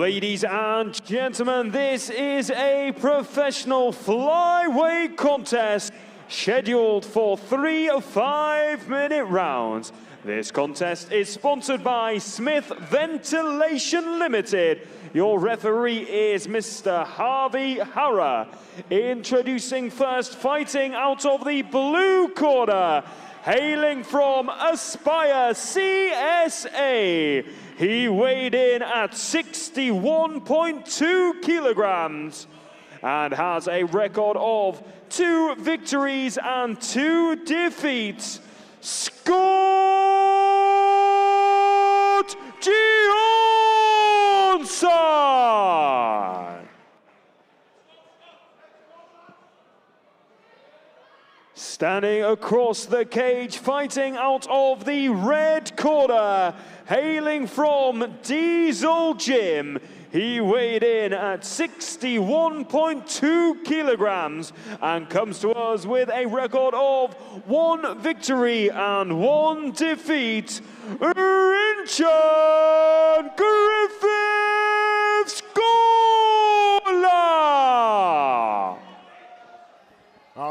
Ladies and gentlemen, this is a professional flyweight contest scheduled for 3 5-minute rounds. This contest is sponsored by Smith Ventilation Limited. Your referee is Mr. Harvey Hara. Introducing first, fighting out of the blue corner, hailing from Aspire CSA. He weighed in at 61.2 kilograms and has a record of 2 victories and 2 defeats. Scott Johnson! Standing across the cage, fighting out of the red corner, hailing from Diesel Gym. He weighed in at 61.2 kilograms and comes to us with a record of 1 victory and 1 defeat. Richard Griffiths Gawler!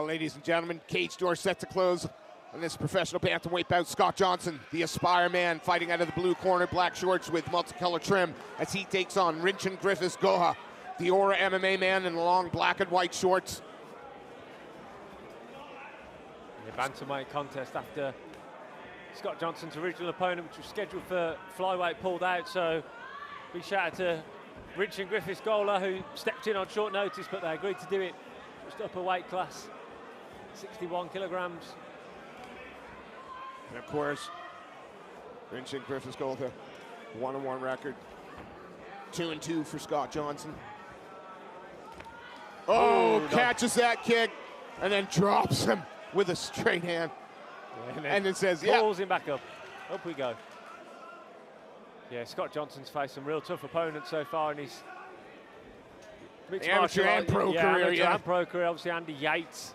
Ladies and gentlemen, cage door set to close on this professional bantamweight bout. Scott Johnson, the Aspire man, fighting out of the blue corner, black shorts with multicolor trim, as he takes on Richard Griffiths Gawler, the Aura MMA man in the long black and white shorts. The bantamweight contest after Scott Johnson's original opponent, which was scheduled for flyweight, pulled out. So big shout out to Richard Griffiths Gawler, who stepped in on short notice, but they agreed to do it just up a weight class, 61 kilograms. And of course, Richard Griffiths Gawler, 1-1 record, 2-2 for Scott Johnson. Oh, catches that kick and then drops him with a straight hand. Yeah, and it says, pulls him back up. Up we go. Yeah, Scott Johnson's faced some real tough opponents so far in his amateur and pro career. Amateur and pro career, obviously Andy Yates.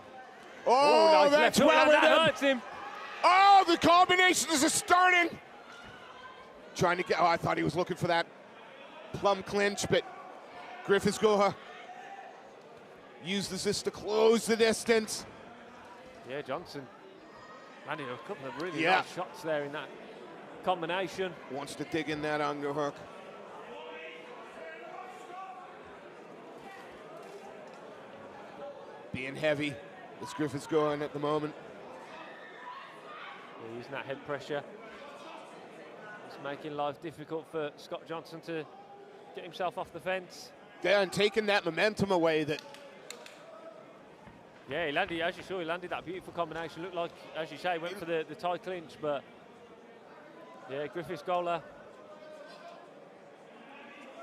Oh, nice that's well that hurts him. Oh, the combinations are starting. Trying to get, I thought he was looking for that plum clinch, but Griffiths Gawler uses this to close the distance. Yeah, Johnson landing a couple of really nice shots there in that combination. Wants to dig in that underhook. Being heavy is Griffiths Gawler at the moment. Yeah, using that head pressure. It's making life difficult for Scott Johnson to get himself off the fence. Yeah, and taking that momentum away that... Yeah, he landed, as you saw, he landed that beautiful combination. Looked like, as you say, went for the tie clinch, but yeah, Griffiths Gawler.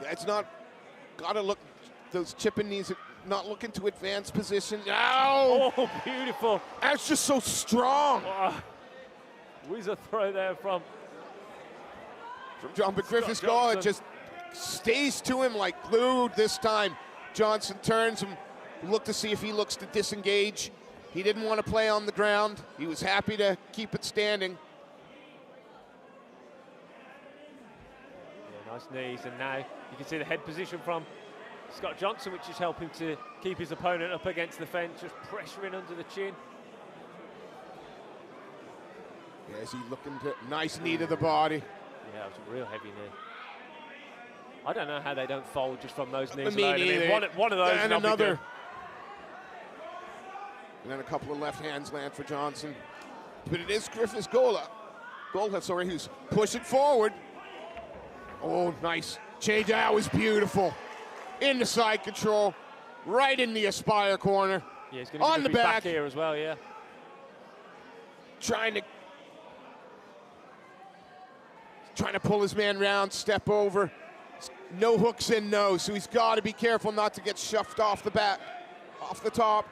It's not, gotta look, those chipping knees are not looking to advance position. Ow! Oh, beautiful. That's just so strong. Oh, whizzer throw there from John, but Griffiths Gawler just stays to him like glued this time. Johnson turns him, look to see if he looks to disengage. He didn't want to play on the ground. He was happy to keep it standing. Yeah, nice knees, and now you can see the head position from Scott Johnson, which is helping to keep his opponent up against the fence, just pressuring under the chin. Yeah, is he looking to, nice knee to the body. Yeah, it was a real heavy knee. I don't know how they don't fold just from those knees Me alone. neither. I mean, one of those and and another. And then a couple of left hands land for Johnson. But it is Griffiths Gawler, sorry, who's pushing forward. Oh, nice. Che Dow is beautiful. In the side control, right in the Aspire corner. Yeah, he's going to on the back here as well, yeah. Trying to pull his man round, step over. No hooks in, no, so he's got to be careful not to get shoved off the back, off the top.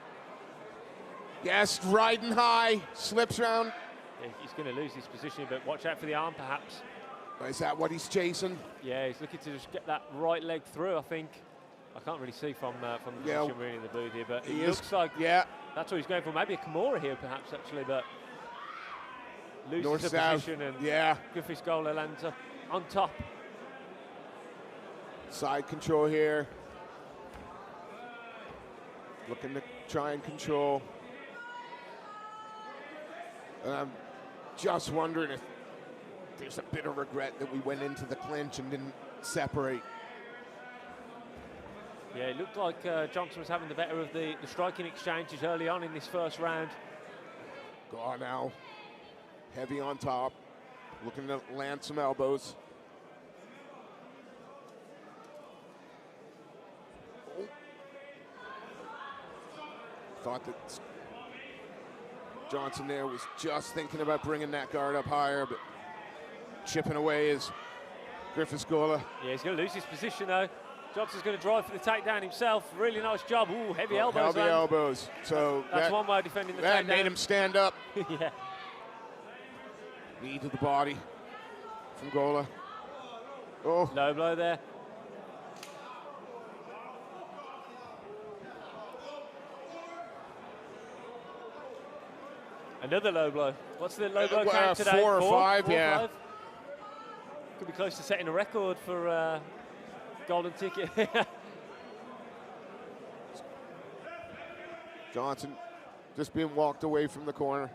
Yes, riding high, slips around. Yeah, he's going to lose his position, but watch out for the arm, perhaps. Is that what he's chasing? Yeah, he's looking to just get that right leg through, I think. I can't really see from the position really in the booth here, but it looks like that's what he's going for. Maybe a Kimura here, perhaps, actually, but loses the position, and Griffiths Gawler lands up on top. Side control here. Looking to try and control. And I'm just wondering if there's a bit of regret that we went into the clinch and didn't separate. Yeah, it looked like Johnson was having the better of the striking exchanges early on in this first round. Go now. Heavy on top. Looking to land some elbows. Oh. Thought that Johnson there was just thinking about bringing that guard up higher, but chipping away is Griffiths Gola. Yeah, he's going to lose his position though. Johnson's going to drive for the takedown himself. Really nice job. Ooh, heavy elbows. Heavy elbows. So that's one way of defending the takedown. That made him stand up. Yeah. Knee to the body from Gola. Oh. Low blow there. Another low blow. What's the low blow count today? 4 or 5, Four, yeah. 5? Could be close to setting a record for golden ticket. Johnson just being walked away from the corner.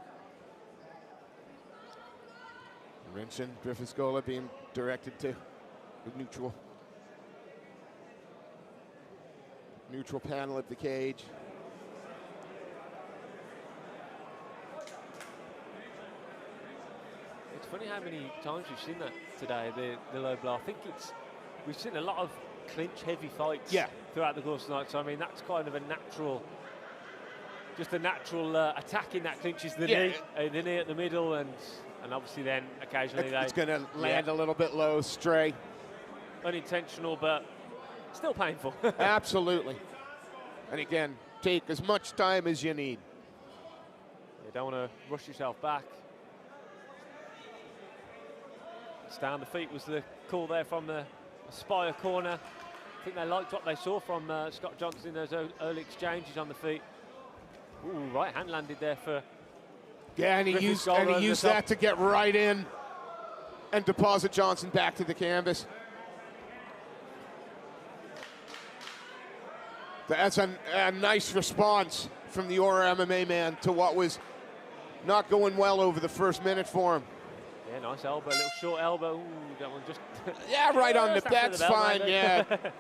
Rinchen, Griffiths Gola being directed to the neutral panel of the cage. It's funny how many times we've seen that today, the low blow. I think we've seen a lot of clinch heavy fights throughout the course of the night. So I mean that's kind of a natural, just a natural attack in that clinch is the knee at the middle, and obviously then occasionally it's going to land a little bit low, stray. Unintentional, but still painful. Absolutely. And again, take as much time as you need. You don't want to rush yourself back. Down the feet was the call there from the Aspire corner. I think they liked what they saw from Scott Johnson in those early exchanges on the feet. Ooh, right hand landed there for. Yeah, and he used that to get right in and deposit Johnson back to the canvas. That's a nice response from the Aura MMA man to what was not going well over the first minute for him. Yeah, nice elbow, little short elbow. Ooh, that one just. Yeah, right on the. That's fine. Maybe. Yeah. But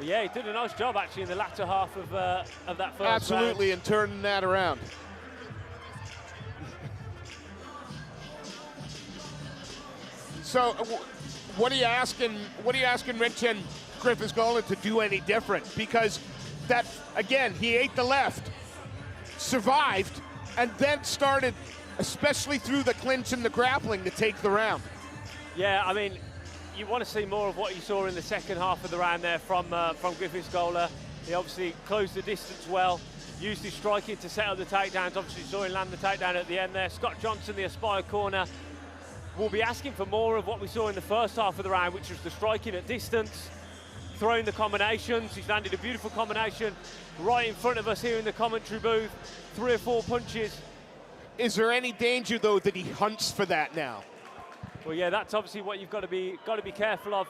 yeah, he did a nice job actually in the latter half of that first Absolutely, round. And turning that around. So, what are you asking? What are you asking Rinchen Griffiths Gola to do any different? Because that again, he ate the left, survived, and then started, especially through the clinch and the grappling, to take the round. Yeah, I mean, you want to see more of what you saw in the second half of the round there from Griffiths Gola. He obviously closed the distance well, used his striking to set up the takedowns. Obviously saw him land the takedown at the end there. Scott Johnson, the Aspire corner, will be asking for more of what we saw in the first half of the round, which was the striking at distance, throwing the combinations. He's landed a beautiful combination right in front of us here in the commentary booth. 3 or 4 punches. Is there any danger though that he hunts for that now? Well, yeah, that's obviously what you've got to be careful of.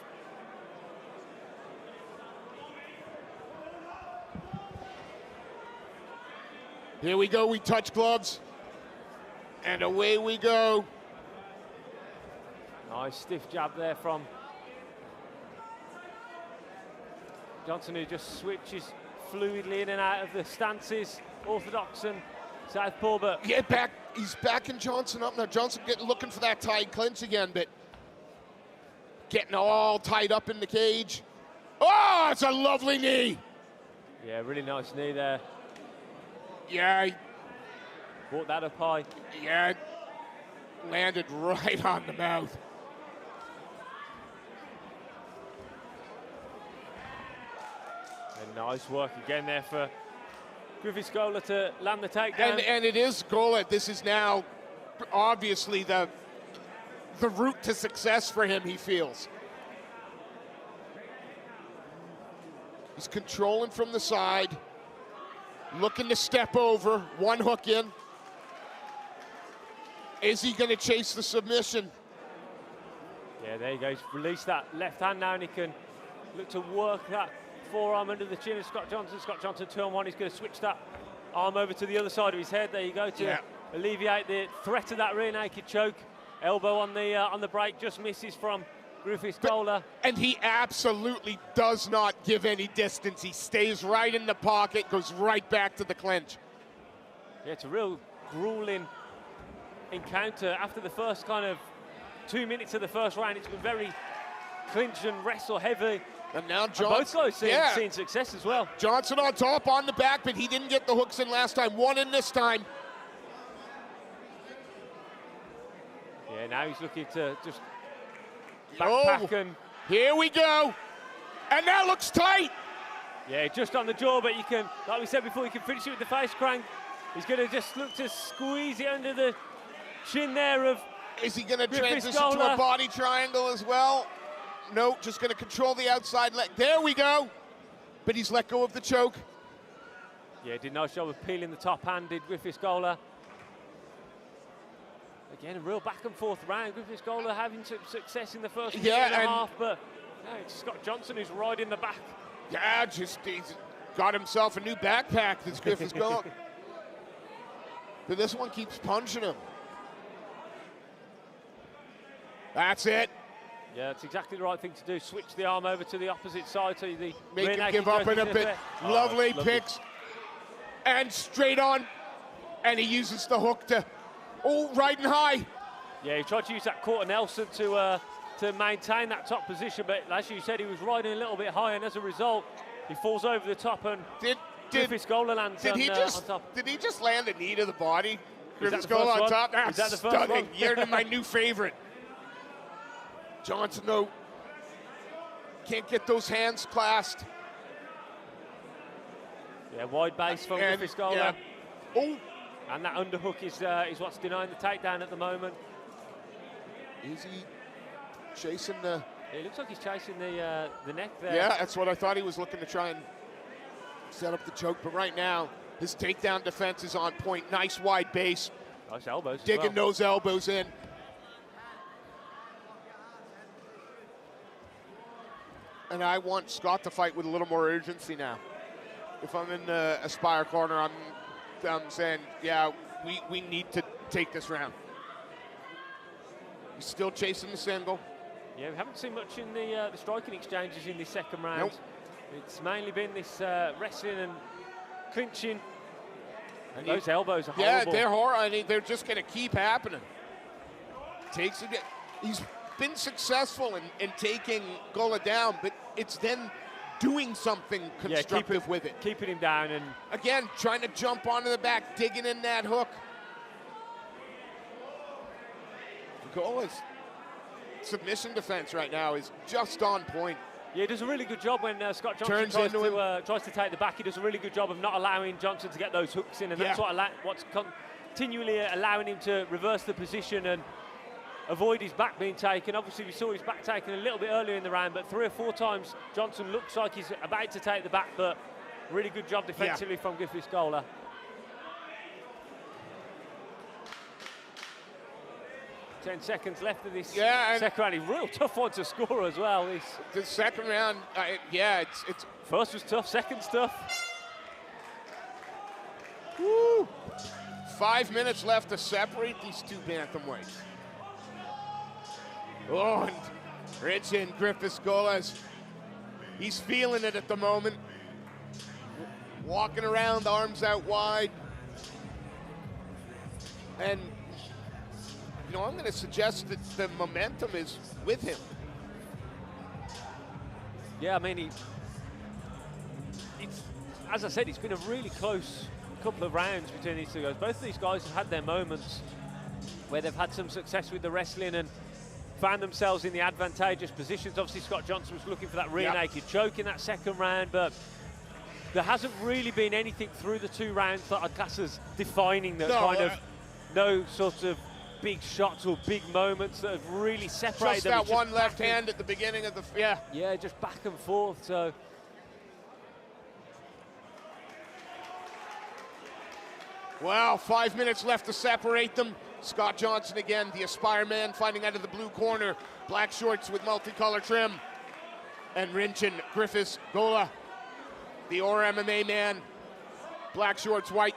Here we go. We touch gloves, and away we go. Nice stiff jab there from Johnson, who just switches fluidly in and out of the stances, orthodox and southpaw, but yeah, he's backing Johnson up now. Johnson looking for that tied clinch again, but getting all tied up in the cage. Oh, it's a lovely knee. Yeah, really nice knee there. Yeah. Brought that up high. Yeah, landed right on the mouth. And nice work again there for Griffiths Gola to land the takedown. And it is Gola. This is now obviously the route to success for him, he feels. He's controlling from the side, looking to step over, one hook in. Is he going to chase the submission? Yeah, there you go. He's released that left hand now, and he can look to work that forearm under the chin of Scott Johnson. Scott Johnson 2-on-1. He's going to switch that arm over to the other side of his head. There you go, to alleviate the threat of that rear naked choke. Elbow on the break, just misses from Griffiths Gola. And he absolutely does not give any distance. He stays right in the pocket, goes right back to the clinch. Yeah, it's a real grueling encounter. After the first kind of 2 minutes of the first round, it's been very clinch and wrestle heavy. And now both guys seeing success as well. Johnson on top, on the back, but he didn't get the hooks in last time. One in this time. Yeah, now he's looking to just backpack and... Here we go. And that looks tight. Yeah, just on the jaw, but you can, like we said before, you can finish it with the face crank. He's going to just look to squeeze it under the chin there of... Is he going to transition Gola to a body triangle as well? No, just going to control the outside leg. There we go. But he's let go of the choke. Yeah, did a nice job of peeling the top hand, did Griffiths Gola. Again, a real back and forth round. Griffiths Gola having some success in the first minute and a half, but no, it's Scott Johnson who's riding the back. Yeah, he's got himself a new backpack, this Griffiths Gola. But this one keeps punching him. That's it. Yeah, it's exactly the right thing to do. Switch the arm over to the opposite side so the make him give up in a bit. Lovely picks. And straight on. And he uses the hook to, riding high. Yeah, he tried to use that quarter Nelson to maintain that top position, but as you said, he was riding a little bit high, and as a result, he falls over the top, and Griffiths Gola lands on top. Did he just land a knee to the body? Griffiths Gola on top. That's stunning. You're my new favorite. Johnson, though, can't get those hands clasped. Yeah, wide base from Griffiths Gola. Yeah. Oh. And that underhook is what's denying the takedown at the moment. Is he chasing the... It looks like he's chasing the neck there. Yeah, that's what I thought. He was looking to try and set up the choke, but right now, his takedown defense is on point. Nice wide base. Nice elbows. Digging those elbows in. And I want Scott to fight with a little more urgency now. If I'm in the Aspire corner, I'm saying, yeah, we need to take this round. He's still chasing the single. Yeah, we haven't seen much in the striking exchanges in this second round. Nope. It's mainly been this wrestling and clinching. And those elbows are horrible. Yeah, they're horrible. I mean, they're just going to keep happening. Takes it. He's been successful in taking Gola down, but it's then doing something constructive with it. Keeping him down and... Again, trying to jump onto the back, digging in that hook. Gola's submission defense right now is just on point. Yeah, he does a really good job when Scott Johnson tries to take the back. He does a really good job of not allowing Johnson to get those hooks in, and that's what's continually allowing him to reverse the position and avoid his back being taken. Obviously, we saw his back taken a little bit earlier in the round, but 3 or 4 times Johnson looks like he's about to take the back, but really good job defensively from Griffiths Gola. 10 seconds left of this second round. A real tough one to score as well. The second round, it's... First was tough, second's tough. Woo! 5 minutes left to separate these two bantamweights. Oh, and Richard Griffiths Gola, he's feeling it at the moment. Walking around, arms out wide. And, you know, I'm going to suggest that the momentum is with him. Yeah, I mean, as I said, it's been a really close couple of rounds between these two guys. Both of these guys have had their moments where they've had some success with the wrestling and found themselves in the advantageous positions. Obviously, Scott Johnson was looking for that rear naked choke in that second round, but there hasn't really been anything through the 2 rounds that I'd class as defining that no sort of big shots or big moments that have really separated them. Just that one left hand at the beginning of the, Yeah, just back and forth, so. Wow, 5 minutes left to separate them. Scott Johnson again, the Aspire man, fighting out of the blue corner. Black shorts with multicolor trim. And Rinchin Griffiths Gola, the Aura MMA man. Black shorts, white.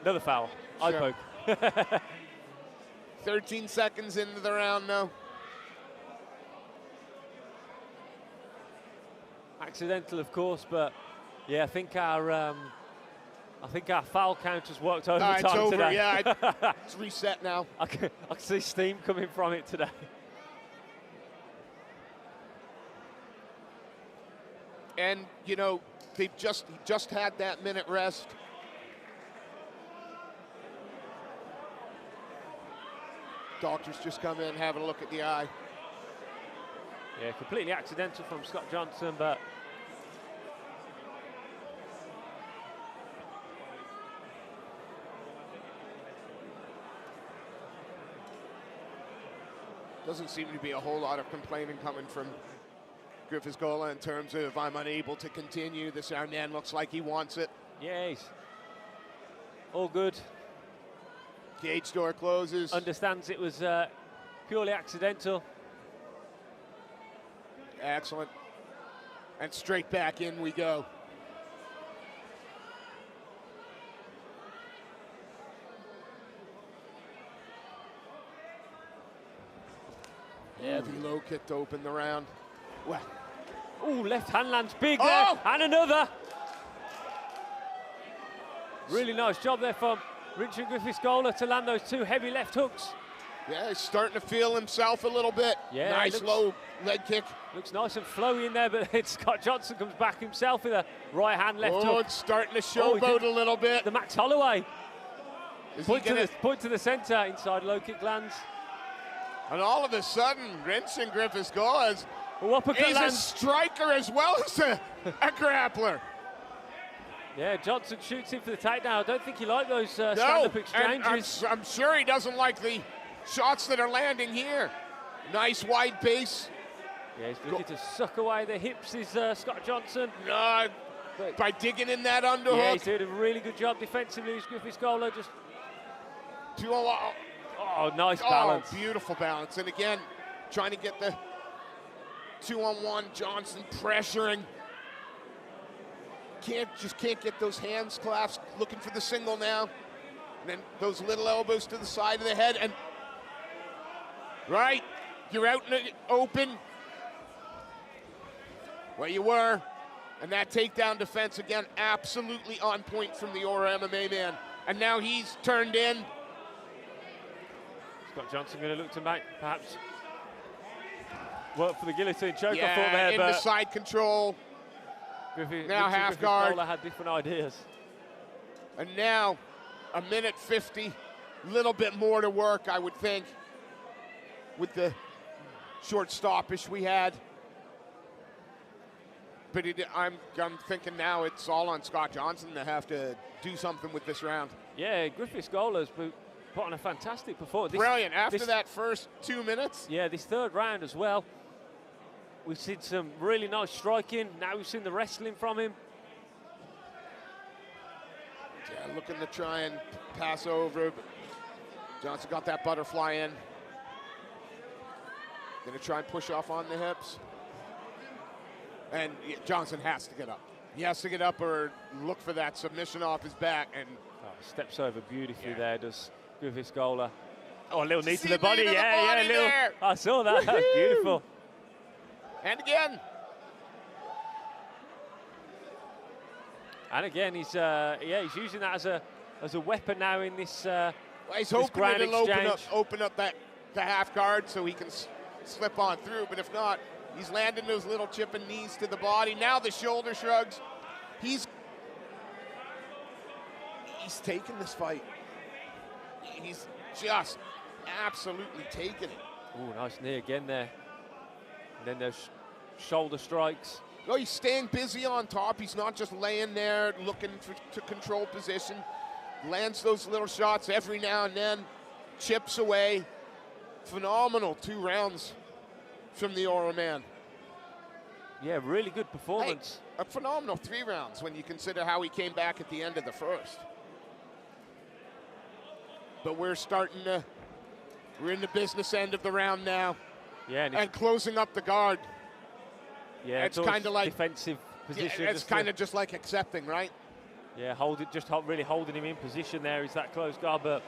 Another foul. Eye Sure. poke. 13 seconds into the round now. Accidental, of course, but yeah, I think our foul count has worked overtime It's over, today. yeah. It's reset now. I can see steam coming from it today. And, you know, they just had that minute rest. Doctors just come in, having a look at the eye. Yeah, completely accidental from Scott Johnson, but Doesn't seem to be a whole lot of complaining coming from Griffiths Gola in terms of I'm unable to continue. This young man looks like he wants it. yeah, he's all good. Cage door closes. Understands it was purely accidental. Excellent. And straight back in we go. Yeah. Heavy low kick to open the round. Well, Ooh, left hand lands big Oh! there, and another. Really nice job there from Richard Griffiths Gola to land those two heavy left hooks. yeah, he's starting to feel himself a little bit. Yeah, nice looks- low leg kick. Looks nice and flowy in there, but then Scott Johnson comes back himself with a right hand left Oh, hook. it's starting to Oh, he showboat did- a little bit. The Max Holloway. Is he gonna- Point to the centre, inside low kick lands. and all of a sudden, Rinchin Griffiths Gola is Oh, uppercut he's a lands. striker as well as a grappler. Yeah, Johnson shoots in for the takedown. I don't think he liked those stand-up and exchanges. I'm sure he doesn't like the shots that are landing here. Nice wide base. Yeah, he's looking to suck away the hips, is Scott Johnson. By digging in that Yeah, underhook. he's doing a really good job defensively. Griffiths Gola just, oh, nice balance. Oh, beautiful balance. And again, trying to get the 2-on-1. Johnson pressuring. Just can't get those hands clasped. Looking for the single now. And then those little elbows to the side of the head. And right, you're out in the open. Where you were. And that takedown defense again, absolutely on point from the Aura MMA man. And now he's turned in. Scott Johnson going to look to make perhaps work for the guillotine choke. I thought Yeah, there, into but side control. Now half Griffiths guard. Gola had different ideas. And now, a minute 50, little bit more to work, I would think, with the short stoppage we had. But I'm thinking now it's all on Scott Johnson to have to do something with this round. Yeah, Griffiths Gola's put on a fantastic performance. Brilliant. After that first 2 minutes. Yeah, this third round as well. We've seen some really nice striking. Now we've seen the wrestling from him. Yeah, looking to try and pass over. But Johnson got that butterfly in. Gonna try and push off on the hips. And Johnson has to get up. He has to get up or look for that submission off his back. And Steps over beautifully there, does Griffiths Gola. Oh, a little knee to See, the body. knee to the Yeah, body little. there. I saw that. That was beautiful. And again. And again, he's using that as a weapon now in this. He's this hoping ground it'll exchange. open up the half guard so he can slip on through. But if not, he's landing those little chipping knees to the body. Now the shoulder shrugs. He's taking this fight. He's just absolutely taking it. Oh, nice knee again there. And then those shoulder strikes. No, he's staying busy on top. He's not just laying there looking to control position. Lands those little shots every now and then. Chips away. Phenomenal 2 rounds from the Aura man. Yeah, really good performance. Hey, a phenomenal 3 rounds when you consider how he came back at the end of the first. but we're in the business end of the round now. Yeah, and closing up the guard. Yeah, it's kind of like defensive position. Yeah, it's kind of just like accepting, right? Yeah, really holding him in position there. Is that close guard, but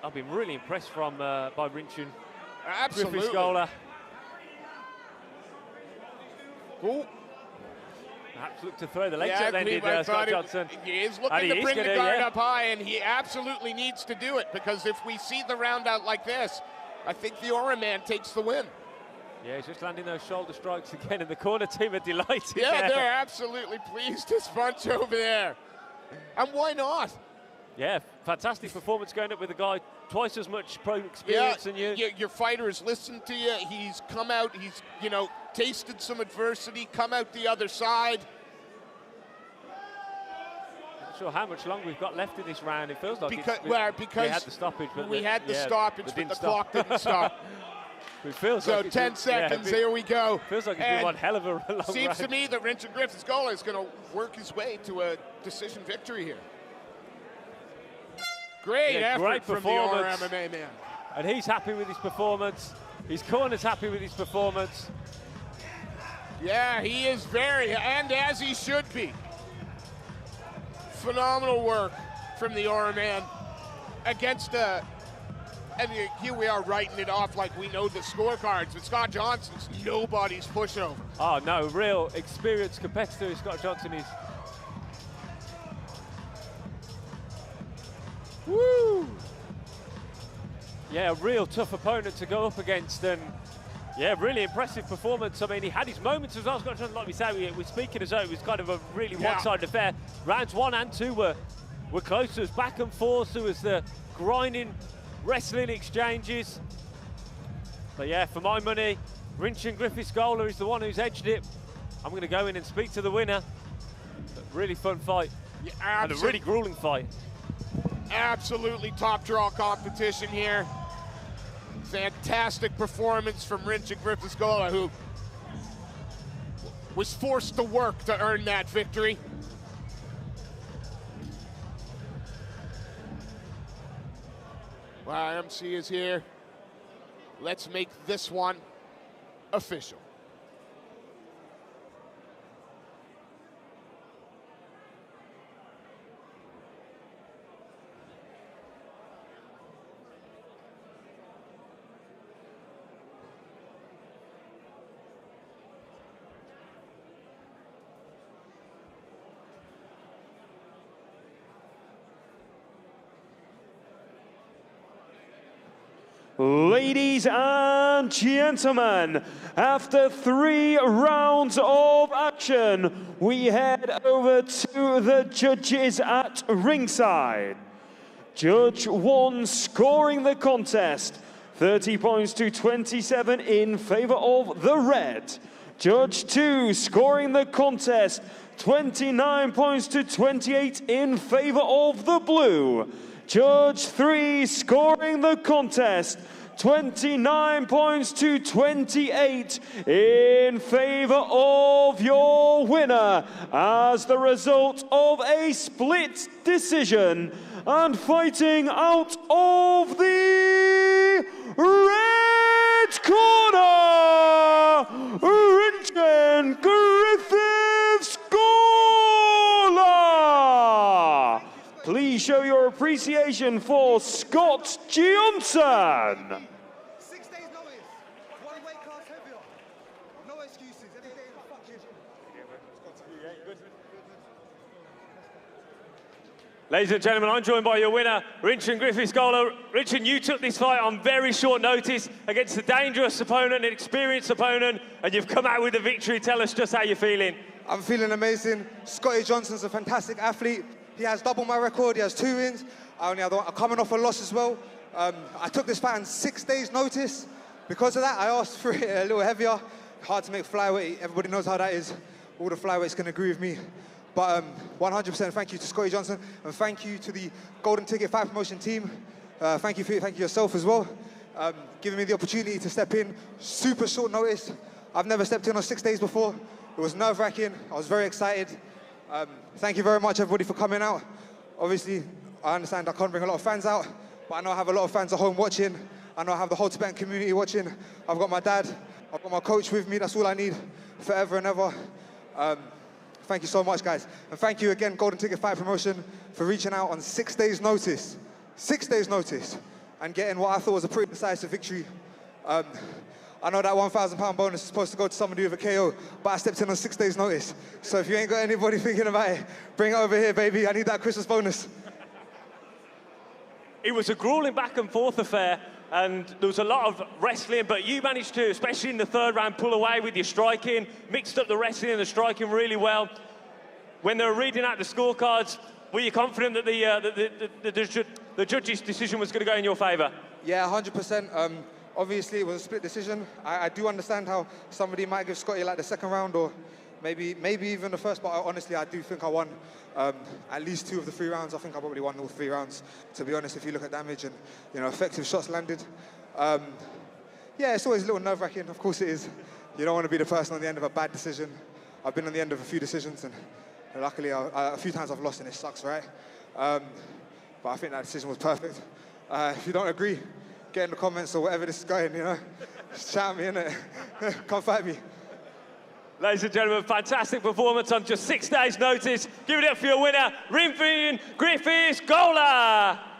I've been really impressed by Rinchin. Absolutely. Griffiths Gola. Ooh. Perhaps look to throw the legs up then, did Scott Johnson. He is looking to bring the guard up high, and he absolutely needs to do it, because if we see the round out like this, I think the Aura Man takes the win. Yeah, he's just landing those shoulder strikes again, and the corner team are delighted. Yeah, they're absolutely pleased, this bunch over there. And why not? Yeah, fantastic performance going up with a guy twice as much pro experience than you. Your fighter has listened to you. He's come out, he's, tasted some adversity, come out the other side. Not sure how much longer we've got left in this round. It feels like because we had the stoppage. But we had the stoppage, but the clock didn't stop. It feels so like 10 seconds, here we go. Feels like it's been one hell of a long Seems round. to me that Rinchin Griffiths Gola is going to work his way to a decision victory here. Great effort from the Aura MMA man. And he's happy with his performance. His corner's happy with his performance. Yeah, he is and as he should be. Phenomenal work from the Aura man against and here we are writing it off like we know the scorecards, but Scott Johnson's nobody's pushover. Oh no, real experienced competitor Scott Johnson is. Woo! Yeah, a real tough opponent to go up against, and yeah, really impressive performance. I mean, he had his moments as well. Scott Johnson, like we say, we're speaking as though it was kind of a really one-sided affair. Rounds 1 and 2 were close. There was back and forth. There was the grinding, wrestling exchanges. But yeah, for my money, Rinchin Griffiths Gola is the one who's edged it. I'm going to go in and speak to the winner. A really fun fight. Yeah, and a really grueling fight. Absolutely top draw competition here. Fantastic performance from Rinchin Griffiths Gola, who was forced to work to earn that victory. Well, MC is here. Let's make this one official. Ladies and gentlemen, after 3 rounds of action, we head over to the judges at ringside. Judge 1 scoring the contest, 30 points to 27 in favor of the red. Judge 2 scoring the contest, 29 points to 28 in favor of the blue. Judge 3 scoring the contest, 29 points to 28 in favor of your winner as the result of a split decision. And fighting out of the red corner, Rinchin Griffiths Gola. Please show your appreciation for Scott Johnson. 6 days notice, 1 weight class heavier. No excuses, every day fuck you. Ladies and gentlemen, I'm joined by your winner, Rinchin Griffiths Gola. Rinchin, you took this fight on very short notice against a dangerous opponent, an experienced opponent, and you've come out with a victory. Tell us just how you're feeling. I'm feeling amazing. Scotty Johnson's a fantastic athlete. He has double my record, he has 2 wins. I'm coming off a loss as well. I took this fight on 6 days notice. Because of that, I asked for it a little heavier. Hard to make flyweight, everybody knows how that is. All the flyweights can agree with me. But 100% thank you to Scotty Johnson, and thank you to the Golden Ticket Fight Promotion team. Thank you yourself as well. Giving me the opportunity to step in, super short notice. I've never stepped in on 6 days before. It was nerve-wracking, I was very excited. Thank you very much everybody for coming out. Obviously, I understand I can't bring a lot of fans out, but I know I have a lot of fans at home watching. I know I have the whole Tibetan community watching. I've got my dad, I've got my coach with me. That's all I need forever and ever. Thank you so much, guys. And thank you again, Golden Ticket Fight Promotion, for reaching out on 6 days' notice. 6 days' notice. And getting what I thought was a pretty decisive victory. I know that £1,000 bonus is supposed to go to somebody with a KO, but I stepped in on 6 days' notice. So if you ain't got anybody thinking about it, bring it over here, baby. I need that Christmas bonus. It was a grueling back and forth affair, and there was a lot of wrestling, but you managed to, especially in the third round, pull away with your striking, mixed up the wrestling and the striking really well. When they were reading out the scorecards, were you confident that the judges' decision was going to go in your favour? Yeah, 100%. Obviously, it was a split decision. I do understand how somebody might give Scotty like the second round or maybe even the first, but honestly, I do think I won at least 2 of the 3 rounds. I think I probably won all 3 rounds, to be honest, if you look at damage and, you know, effective shots landed. Yeah, it's always a little nerve-wracking. Of course it is. You don't want to be the person on the end of a bad decision. I've been on the end of a few decisions, and luckily, a few times I've lost, and it sucks, right? But I think that decision was perfect. If you don't agree, get in the comments or whatever this is going, you know. Shout at me, innit? Come fight me. Ladies and gentlemen, fantastic performance on just 6 days' notice. Give it up for your winner, Rinfin Griffiths Gola.